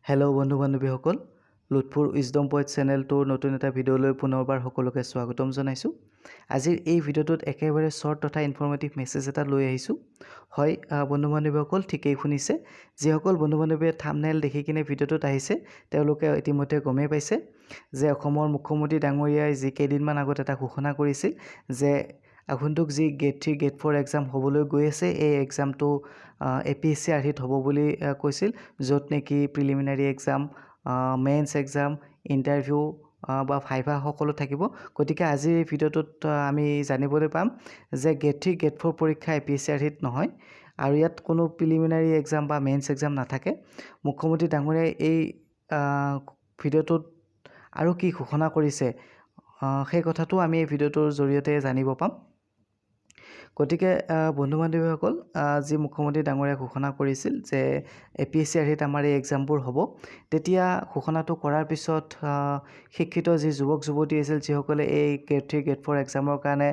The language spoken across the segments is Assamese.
হেল্ল' বন্ধু বান্ধৱীসকল, লুটফুৰ উইজডম পইণ্ট চেনেলটোৰ নতুন এটা ভিডিঅ'লৈ পুনৰবাৰ সকলোকে স্বাগতম জনাইছোঁ। আজিৰ এই ভিডিঅ'টোত একেবাৰে শ্বৰ্ট তথা ইনফৰ্মেটিভ মেছেজ এটা লৈ আহিছোঁ। হয় বন্ধু বান্ধৱীসকল, ঠিকেই শুনিছে। যিসকল বন্ধু বান্ধৱীয়ে থাম্বনেইল দেখি কিনে ভিডিঅ'টোত আহিছে তেওঁলোকে ইতিমধ্যে গমেই পাইছে যে অসমৰ মুখ্যমন্ত্ৰী ডাঙৰীয়াই যি কেইদিনমান আগত এটা ঘোষণা কৰিছিল যে আগন্তুক যি গেট 3 গেট 4 এক্সাম হ'বলৈ গৈ আছে, এই এক্সামটো APSC আৰ্হিত হ'ব বুলি কৈছিল, য'ত নেকি preliminary exam, mains exam, interview বা ভাইভা সকলো থাকিব। গতিকে আজিৰ এই ভিডিঅ'টোত আমি জানিবলৈ পাম যে গেট 3 গেট 4 পৰীক্ষা APSC আৰ্হিত নহয় আৰু ইয়াত কোনো প্ৰিলিমিনাৰী এক্সাম বা মেইনছ এক্সাম নাথাকে। মুখ্যমন্ত্ৰী ডাঙৰীয়াই এই ভিডিঅ'টোত আৰু কি ঘোষণা কৰিছে সেই কথাটো আমি এই ভিডিঅ'টোৰ জৰিয়তে জানিব পাম। গতিকে বন্ধু বান্ধৱীসকল, যি মুখ্যমন্ত্ৰী ডাঙৰীয়াই ঘোষণা কৰিছিল যে APSC আৰ্হিত আমাৰ এই এক্সামবোৰ হ'ব, তেতিয়া ঘোষণাটো কৰাৰ পিছত শিক্ষিত যি যুৱক যুৱতী আছিল যিসকলে এই গেট 3 গেট 4 এক্সামৰ কাৰণে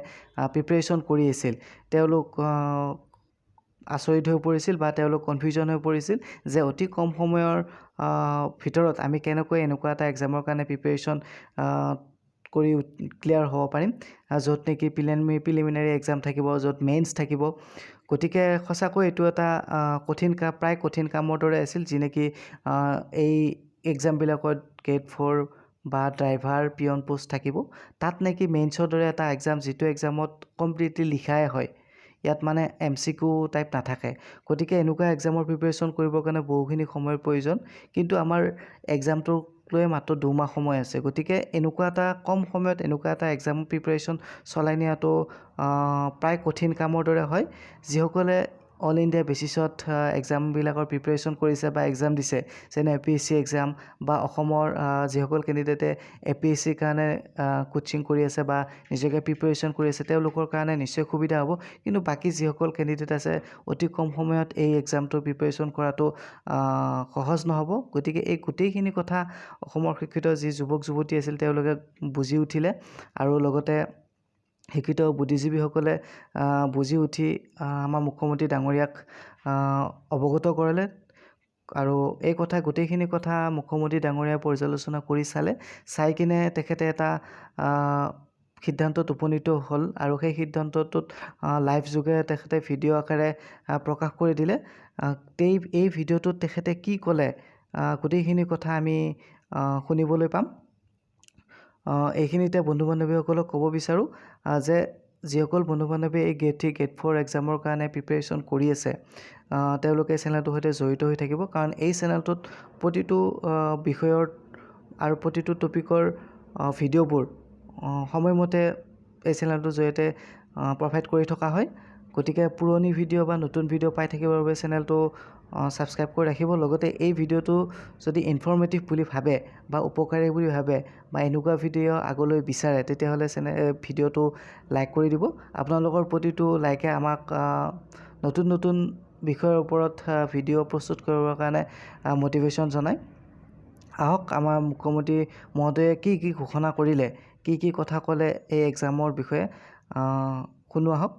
প্ৰিপেৰেশ্যন কৰি আছিল, তেওঁলোক আচৰিত হৈ পৰিছিল বা তেওঁলোক কনফিউজন হৈ পৰিছিল যে অতি কম সময়ৰ ভিতৰত আমি কেনেকৈ এনেকুৱা এটা এক্সামৰ কাৰণে প্ৰিপেৰেশ্যন কৰি ক্লিয়াৰ হ'ব পাৰিম, য'ত নেকি প্ৰিলিমিনাৰী এক্সাম থাকিব, য'ত মেইনছ থাকিব। গতিকে সঁচাকৈ এইটো এটা প্ৰায় কঠিন কামৰ দৰে আছিল, যি নেকি এই এক্সামবিলাকত গেট 4 বা ড্ৰাইভাৰ পিয়ন পোষ্ট থাকিব। তাত নেকি মেইনছৰ দৰে এটা এক্সাম, যিটো এক্সামত কমপ্লিটলি লিখাই হয়, ইয়াত মানে MCQ টাইপ নাথাকে। গতিকে এনেকুৱা এক্সামৰ প্ৰিপেৰেশ্যন কৰিবৰ কাৰণে বহুখিনি সময়ৰ প্ৰয়োজন, কিন্তু আমাৰ এক্সামটোক লৈ মাত্ৰ 2 মাহ সময় আছে। গতিকে এনেকুৱা এটা কম সময়ত এনেকুৱা এটা এক্সাম প্ৰিপেৰেশ্যন চলাই নিয়াটো প্ৰায় কঠিন কামৰ দৰে হয়। যিসকলে অল ইণ্ডিয়া বেচিছত এক্সামবিলাকৰ প্ৰিপেৰেশ্যন কৰিছে বা এক্সাম দিছে, যেনে APSC এক্সাম বা অসমৰ যিসকল কেণ্ডিডেটে APSCৰ কাৰণে কোচিং কৰি আছে বা নিজকে প্ৰিপেৰেশ্যন কৰি আছে, তেওঁলোকৰ কাৰণে নিশ্চয় সুবিধা হ'ব। কিন্তু বাকী যিসকল কেণ্ডিডেট আছে, অতি কম সময়ত এই এক্সামটোৰ প্ৰিপেৰেশ্যন কৰাটো সহজ নহ'ব। গতিকে এই গোটেইখিনি কথা অসমৰ শিক্ষিত যি যুৱক যুৱতী আছিল তেওঁলোকে বুজি উঠিলে আৰু লগতে শিক্ষিত বুদ্ধিজীৱীসকলে বুজি উঠি আমাৰ মুখ্যমন্ত্ৰী ডাঙৰীয়াক অৱগত কৰালে আৰু এই গোটেইখিনি কথা মুখ্যমন্ত্ৰী ডাঙৰীয়াই পৰ্যালোচনা কৰি চাই কিনে তেখেতে এটা সিদ্ধান্তত উপনীত হ'ল আৰু সেই সিদ্ধান্তটোত লাইভ যোগে তেখেতে ভিডিঅ' আকাৰে প্ৰকাশ কৰি দিলে। এই ভিডিঅ'টোত তেখেতে কি ক'লে গোটেইখিনি কথা আমি শুনিবলৈ পাম। এইখিনিতে বন্ধু বান্ধৱীসকলক ক'ব বিচাৰোঁ যে যিসকল বন্ধু বান্ধৱীয়ে এই গেট 3 গেট 4 এক্সামৰ কাৰণে প্ৰিপেৰেশ্যন কৰি আছে, তেওঁলোকে চেনেলটোৰ সৈতে জড়িত হৈ থাকিব, কাৰণ এই চেনেলটোত প্ৰতিটো বিষয়ৰ আৰু প্ৰতিটো টপিকৰ ভিডিঅ'বোৰ সময়মতে এই চেনেলটোৰ জৰিয়তে প্ৰভাইড কৰি থকা হয়। গতিকে পুৰণি ভিডিঅ' বা নতুন ভিডিঅ' পাই থাকিবৰ বাবে চেনেলটো ছাবস্ক্ৰাইব কৰি ৰাখিব। লগতে এই ভিডিঅ'টো যদি ইনফৰ্মেটিভ বুলি ভাবে বা উপকাৰী বুলি ভাবে বা এনেকুৱা ভিডিঅ' আগলৈ বিচাৰে, তেতিয়াহ'লে ভিডিঅ'টো লাইক কৰি দিব। আপোনালোকৰ প্ৰতিটো লাইকে আমাক নতুন নতুন বিষয়ৰ ওপৰত ভিডিঅ' প্ৰস্তুত কৰিবৰ কাৰণে মটিভেশ্যন জনায়। আহক আমাৰ মুখ্যমন্ত্ৰী মহোদয়ে কি ঘোষণা কৰিলে, কি কথা ক'লে এই এক্সামৰ বিষয়ে শুনো আহক।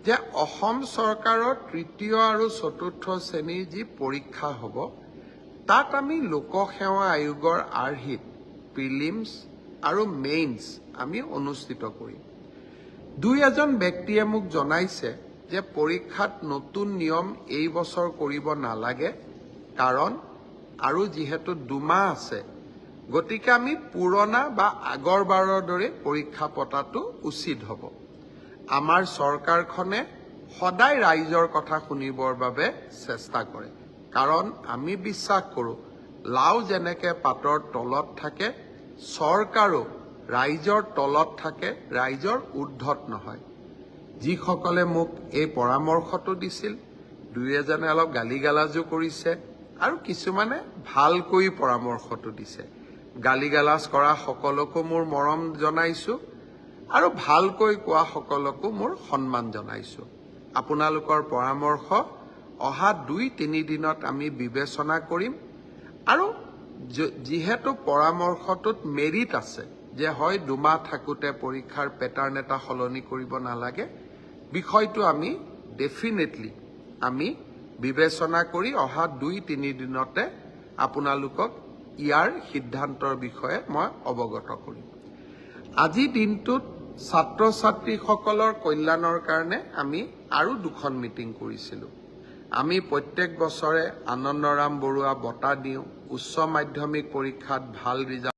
যে অসম চৰকাৰৰ তৃতীয় আৰু চতুৰ্থ শ্ৰেণীৰ যি পৰীক্ষা হ'ব, তাত আমি লোকসেৱা আয়োগৰ আৰ্হিত প্ৰিলিমছ আৰু মেইনছ আমি অনুষ্ঠিত কৰিম। দুই এজন ব্যক্তিয়ে মোক জনাইছে যে পৰীক্ষাত নতুন নিয়ম এই বছৰ কৰিব নালাগে, কাৰণ আৰু যিহেতু 2 মাহ আছে, গতিকে আমি পুৰণা বা আগৰবাৰৰ দৰে পৰীক্ষা পতাটো উচিত হ'ব। আমাৰ চৰকাৰখনে সদায় ৰাইজৰ কথা শুনিবৰ বাবে চেষ্টা কৰে, কাৰণ আমি বিশ্বাস কৰোঁ লাও যেনেকৈ পাতৰ তলত থাকে, চৰকাৰো ৰাইজৰ তলত থাকে, ৰাইজৰ ঊৰ্ধত নহয়। যিসকলে মোক এই পৰামৰ্শটো দিছিল, দুই এজনে অলপ গালি গালাজো কৰিছে আৰু কিছুমানে ভালকৈ পৰামৰ্শটো দিছে। গালি গালাজ কৰা সকলকো মোৰ মৰম জনাইছোঁ আৰু ভালকৈ কোৱা সকলকো মোৰ সন্মান জনাইছোঁ। আপোনালোকৰ পৰামৰ্শ অহা 2-3 দিনত আমি বিবেচনা কৰিম আৰু যিহেতু পৰামৰ্শটোত মেৰিট আছে যে হয় 2 মাহ থাকোঁতে পৰীক্ষাৰ পেটাৰ্ণ এটা সলনি কৰিব নালাগে, বিষয়টো আমি ডেফিনেটলি আমি বিবেচনা কৰি অহা 2-3 দিনতে আপোনালোকক ইয়াৰ সিদ্ধান্তৰ বিষয়ে মই অৱগত কৰিম। আজি দিনটোত ছাত্ৰ ছাত্ৰীসকলৰ কল্যাণৰ কাৰণে আমি আৰু 2খন মিটিং কৰিছিলোঁ। আমি প্ৰত্যেক বছৰে আনন্দৰাম বৰুৱা বঁটা দিওঁ, উচ্চ মাধ্যমিক পৰীক্ষাত ভাল ৰিজাল্ট